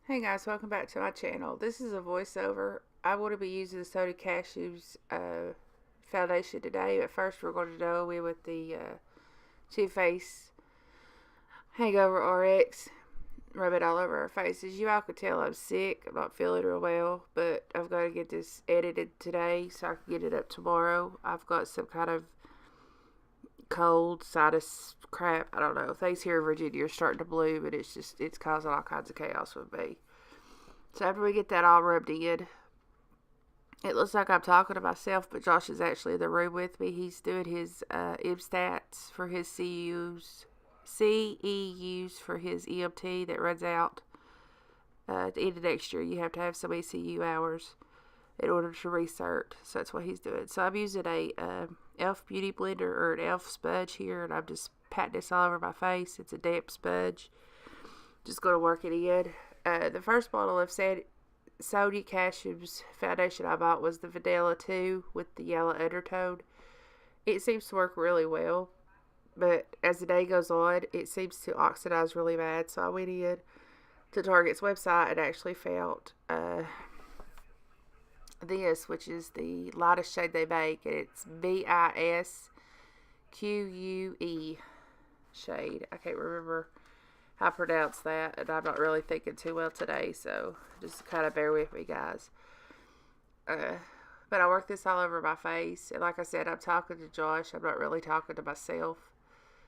Hey guys, welcome back to my channel. This is a voiceover. I want to be using the Sonia Kashuk's foundation today, but first we're going to go away with the Too Faced Hangover RX. Rub it all over our faces. You all can tell I'm sick. I'm not feeling real well, but I've got to get this edited today so I can get it up tomorrow. I've got some kind of cold, sinus crap. I don't know. Things here in Virginia are starting to bloom, but it's causing all kinds of chaos with me. So after we get that all rubbed in, it looks like I'm talking to myself, but Josh is actually in the room with me. He's doing his MStats for his CEUs for his EMT that runs out at the end of next year. You have to have so many CEU hours in order to recert. So that's what he's doing. So I'm using a e.l.f. Beauty Blender or an e.l.f. sponge here, and I'm just patting this all over my face. It's a damp sponge. Just going to work it in. The first bottle of Sonia Kashuk's foundation I bought was the Vanilla 2 with the yellow undertone. It seems to work really well, but as the day goes on, it seems to oxidize really bad. So I went in to Target's website and actually found this, which is the lightest shade they make, and it's Bisque shade. I can't remember how to pronounce that, and I'm not really thinking too well today, so just kind of bear with me, guys. But I work this all over my face, and like I said, I'm talking to Josh. I'm not really talking to myself,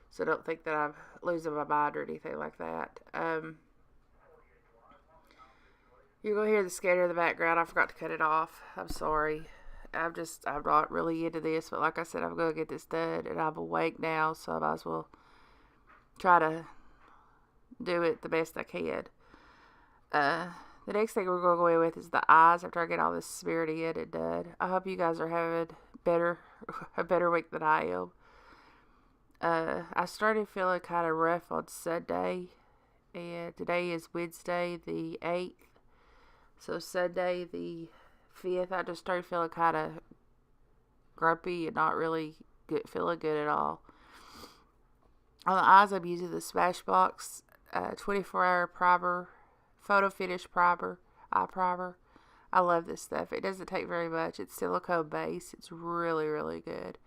so don't think that I'm losing my mind or anything like that. You're going to hear the scanner in the background. I forgot to cut it off. I'm sorry. I'm not really into this, but like I said, I'm going to get this done, and I'm awake now, so I might as well try to do it the best I can. The next thing we're going to go away with is the eyes after I get all this smeared in and done. I hope you guys are having a better week than I am. I started feeling kind of rough on Sunday, and today is Wednesday the 8th. So Sunday the 5th, I just started feeling kind of grumpy and not really feeling good at all. On the eyes, I'm using the Smashbox 24-hour primer, photo finish primer, eye primer. I love this stuff. It doesn't take very much. It's silicone base. It's really, really good.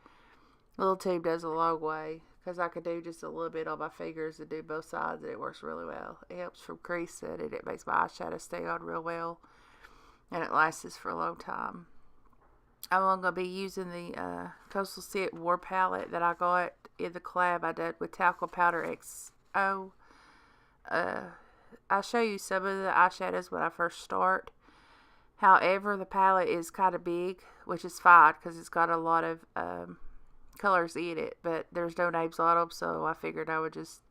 A little tube does a long way because I can do just a little bit on my fingers and do both sides, and it works really well. It helps from creasing, and it makes my eyeshadow stay on real well, and it lasts for a long time. I'm going to be using the Coastal Scent War Palette that I got in the collab I did with Talcum Powder XO. I'll show you some of the eyeshadows when I first start. However, the palette is kind of big, which is fine because it's got a lot of colors in it, but there's no names on them, so I figured I would just,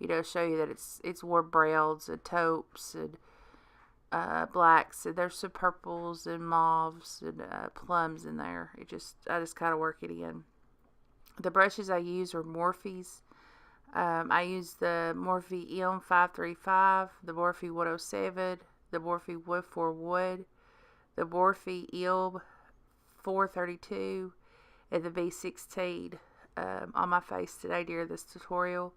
show you that it's warm browns and taupes and blacks, and there's some purples and mauves and plums in there. I just kind of work it in. The brushes I use are Morphe's. I use the Morphe M535, the Morphe 107, the Morphe 141, the Morphe M432, and the B16 on my face today during this tutorial.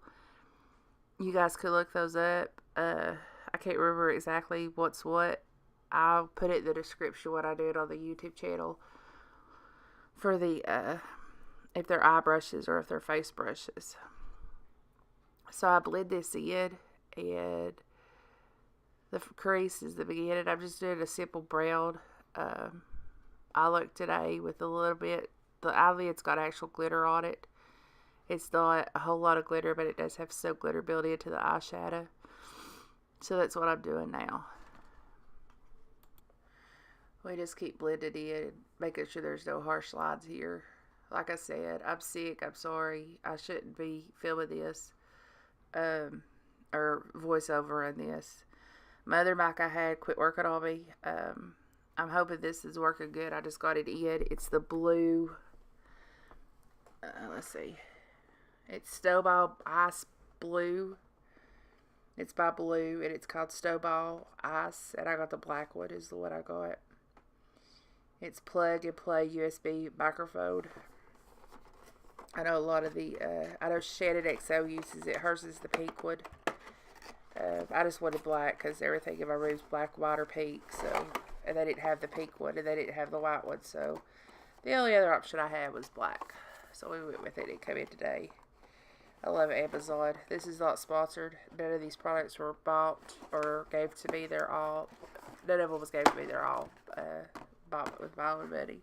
You guys could look those up. I can't remember exactly what's what. I'll put it in the description when I do it on the YouTube channel for the if they're eye brushes or if they're face brushes. So I blend this in, and the crease is the beginning. I'm just doing a simple brown eye look today with a little bit. The eyelid's got actual glitter on it. It's not a whole lot of glitter, but it does have some glitter built into the eyeshadow. So that's what I'm doing now. We just keep blending in, making sure there's no harsh lines here. Like I said, I'm sick. I'm sorry. I shouldn't be filming this or voiceover on this. My other mic I had quit working on me. I'm hoping this is working good. I just got it in. It's the blue. Let's see. It's Snowball Ice Blue. It's by Blue, and it's called Snowball Ice, and I got the black one is the one I got. It's plug and play USB microphone. I know a lot of the, I know Shannon XO uses it. Hers is the pink one. I just wanted black because everything in my room's black, white, or pink. So, and they didn't have the pink one, and they didn't have the white one. So, the only other option I had was black. So we went with it. It came in today. I love Amazon. This is not sponsored. None of these products were bought or gave to me. None of them was gave to me. They're all bought with my own money.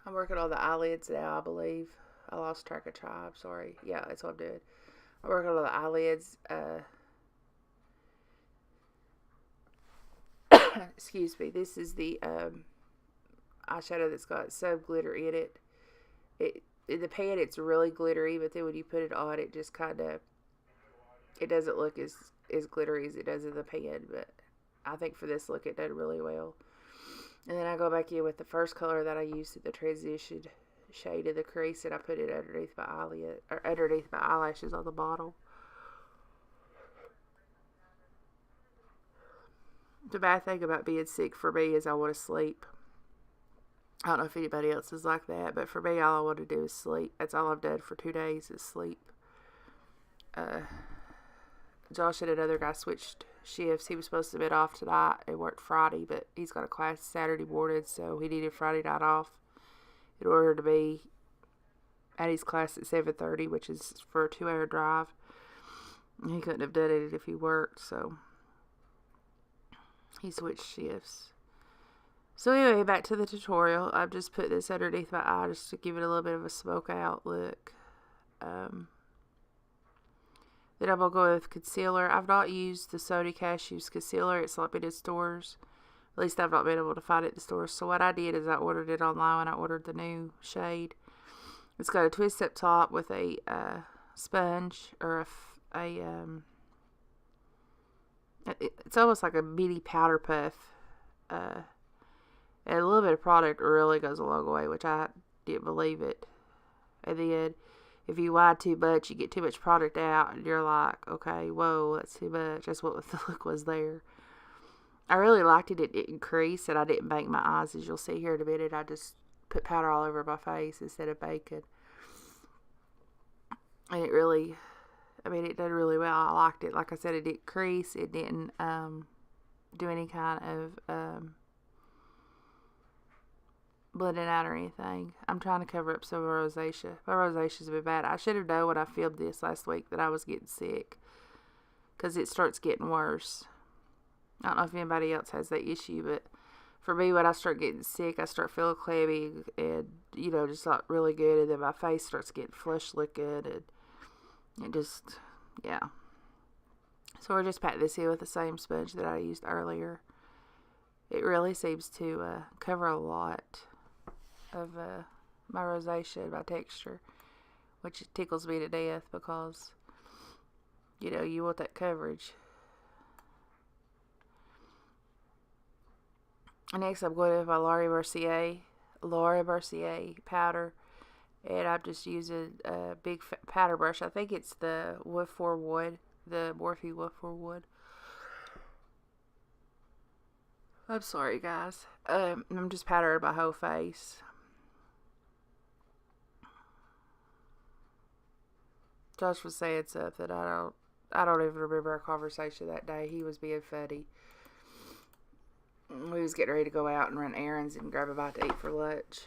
I'm working on the eyelids now, I believe. I lost track of time. Sorry. Yeah, that's what I'm doing. I'm working on the eyelids. Excuse me. This is the eyeshadow that's got some glitter in it. In the pan, it's really glittery, but then when you put it on, it just kind of, it doesn't look as glittery as it does in the pan, but I think for this look, it did really well. And then I go back in with the first color that I used in the transition shade of the crease, and I put it underneath my eyelid, or underneath my eyelashes on the bottom. The bad thing about being sick for me is I want to sleep. I don't know if anybody else is like that, but for me, all I want to do is sleep. That's all I've done for 2 days is sleep. Josh and another guy switched shifts. He was supposed to have been off tonight and worked Friday, but he's got a class Saturday morning, so he needed Friday night off in order to be at his class at 7:30, which is for a 2-hour drive. He couldn't have done it if he worked, so he switched shifts. So anyway, back to the tutorial. I've just put this underneath my eye just to give it a little bit of a smoke out look. Then I'm going to go with concealer. I've not used the Sonia Kashuk's concealer. It's not been in stores. At least I've not been able to find it in stores. So what I did is I ordered it online when I ordered the new shade. It's got a twist up top with a sponge or it's almost like a mini powder puff. And a little bit of product really goes a long way, which I didn't believe it. And then, if you wide too much, you get too much product out, and you're like, okay, whoa, that's too much. That's what the look was there. I really liked it. It didn't crease, and I didn't bake my eyes, as you'll see here in a minute. I just put powder all over my face instead of baking. And it really, it did really well. I liked it. Like I said, it didn't crease. It didn't do any kind of blending out or anything. I'm trying to cover up some of my rosacea. My rosacea's been bad. I should have known when I filmed this last week that I was getting sick, because it starts getting worse. I don't know if anybody else has that issue, but for me, when I start getting sick, I start feeling clammy and, just not really good, and then my face starts getting flush looking, and it just, yeah. So we're just patting this in with the same sponge that I used earlier. It really seems to cover a lot of my rosacea and my texture, which tickles me to death because, you want that coverage. Next, I'm going with my Laura Mercier powder, and I'm just using a big powder brush. I think it's the Wood for Wood, the Morphe Wood for Wood. I'm sorry, guys. I'm just powdering my whole face. Josh was saying something. I don't even remember our conversation that day. He was being funny. We was getting ready to go out and run errands and grab a bite to eat for lunch.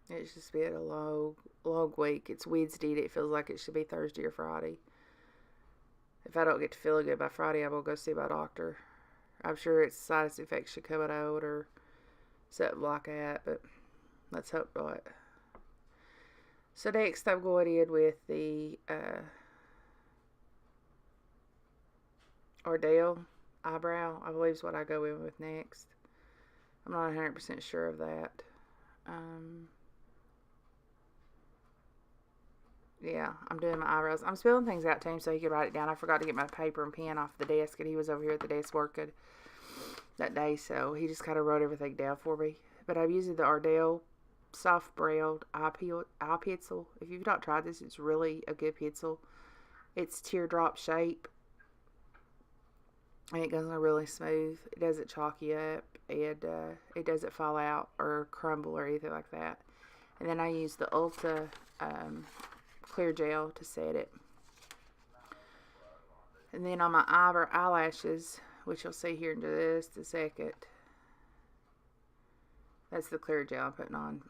It's just been a long week. It's Wednesday and it feels like it should be Thursday or Friday. If I don't get to feeling good by Friday, I'm going to go see my doctor. I'm sure it's sinus infection coming out or something like that, but let's hope not. So next I'm going in with the Ardel eyebrow, I believe is what I go in with next. I'm not 100% sure of that. Yeah, I'm doing my eyebrows. I'm spelling things out to him so he can write it down. I forgot to get my paper and pen off the desk, and he was over here at the desk working that day, so he just kind of wrote everything down for me. But I'm using the Ardel soft browned eye pencil. If you've not tried this, it's really a good pencil. It's teardrop shape, and it goes on really smooth. It doesn't chalk you up, and it doesn't fall out or crumble or anything like that. And then I use the Ulta clear gel to set it. And then on my eyelashes, which you'll see here in just a second, that's the clear gel I'm putting on.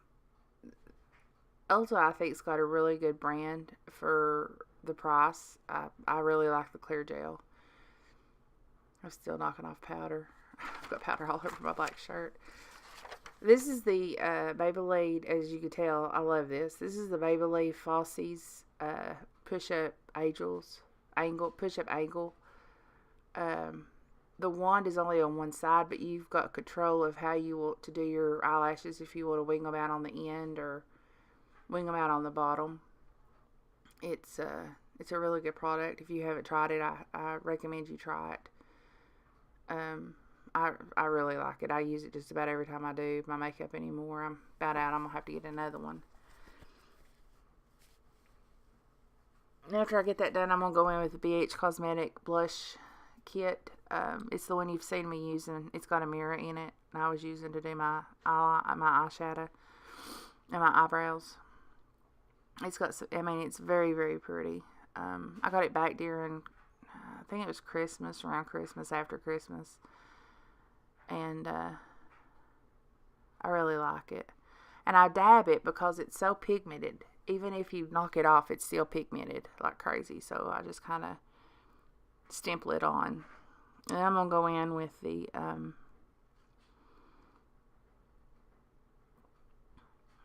Ulta, I think, has got a really good brand for the price. I really like the clear gel. I'm still knocking off powder. I've got powder all over my black shirt. This is the Maybelline, as you can tell, I love this. This is the Maybelline Falsies push-up angle. The wand is only on one side, but you've got control of how you want to do your eyelashes, if you want to wing them out on the end or wing them out on the bottom. It's a really good product. If you haven't tried it, I recommend you try it. I really like it. I use it just about every time I do my makeup anymore. I'm about out. I'm going to have to get another one. After I get that done, I'm going to go in with the BH Cosmetic Blush Kit. It's the one you've seen me using. It's got a mirror in it. And I was using to do my eyeshadow and my eyebrows. It's got some, I mean, it's very, very pretty. I got it back during, I think it was Christmas, around Christmas, after Christmas. And I really like it. And I dab it because it's so pigmented. Even if you knock it off, it's still pigmented like crazy. So I just kind of stipple it on. And I'm going to go in with the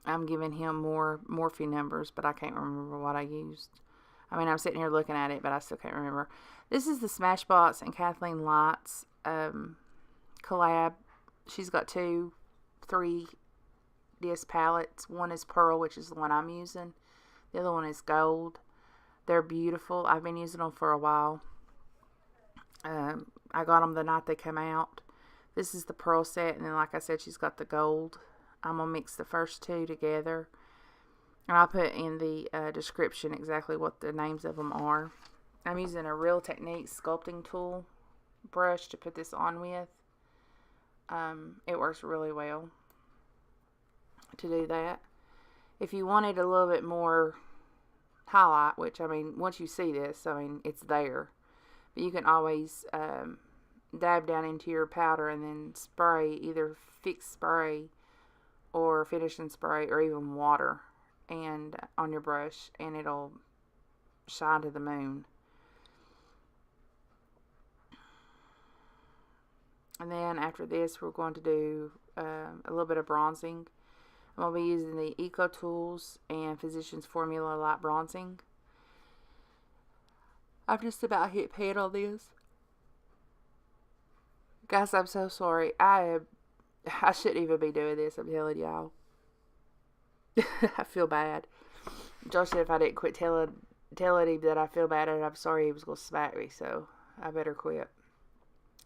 I'm giving him more Morphe numbers, but I can't remember what I used. I mean, I'm sitting here looking at it, but I still can't remember. This is the Smashbox and Kathleen Lights collab. She's got 3 disc palettes. One is pearl, which is the one I'm using. The other one is gold. They're beautiful. I've been using them for a while. I got them the night they came out. This is the pearl set, and then like I said, she's got the gold. I'm going to mix the first two together. And I'll put in the description exactly what the names of them are. I'm using a Real Techniques sculpting tool brush to put this on with. It works really well to do that. If you wanted a little bit more highlight, which, I mean, once you see this, I mean, it's there. But you can always dab down into your powder and then spray, either fixed spray or finishing spray or even water and on your brush, and it'll shine to the moon. And then after this, we're going to do a little bit of bronzing. I'm going to be using the Eco Tools and Physicians Formula Light Bronzing. I've just about hit pan on this. Guys, I'm so sorry. I shouldn't even be doing this, I'm telling y'all. I feel bad. Josh said if I didn't quit telling him that I feel bad and I'm sorry, he was going to smack me, so I better quit.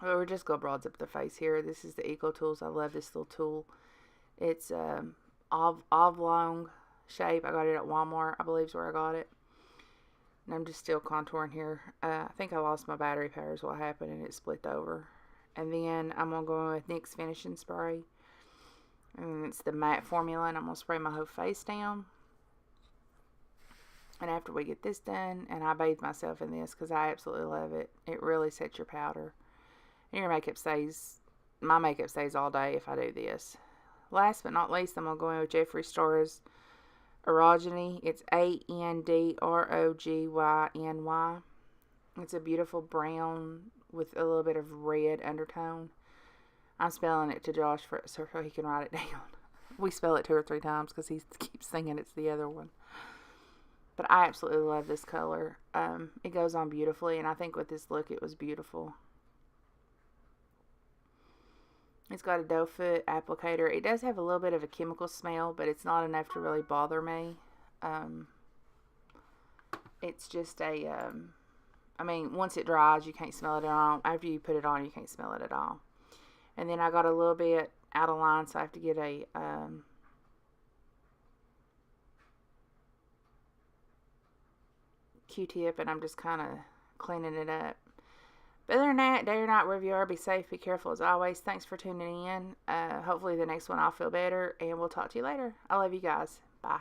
Well, we're just going to bronze up the face here. This is the Eco Tools. I love this little tool. It's oblong shape. I got it at Walmart, I believe is where I got it. And I'm just still contouring here. I think I lost my battery power is what happened, and it split over. And then I'm going to go in with NYX Finishing Spray. And it's the matte formula, and I'm going to spray my whole face down. And after we get this done, and I bathe myself in this because I absolutely love it. It really sets your powder. And your makeup stays, my makeup stays all day if I do this. Last but not least, I'm going to go in with Jeffree Star's Androgyay. It's Androgyny. It's a beautiful brown with a little bit of red undertone. I'm spelling it to Josh so he can write it down. We spell it 2 or 3 times because he keeps thinking it's the other one. But I absolutely love this color. It goes on beautifully, and I think with this look it was beautiful. It's got a doe foot applicator. It does have a little bit of a chemical smell, but it's not enough to really bother me. It's just a, I mean, once it dries, you can't smell it at all. After you put it on, you can't smell it at all. And then I got a little bit out of line, so I have to get a Q-tip, and I'm just kind of cleaning it up. But other than that, day or night, wherever you are, be safe, be careful as always. Thanks for tuning in. Hopefully the next one I'll feel better, and we'll talk to you later. I love you guys. Bye.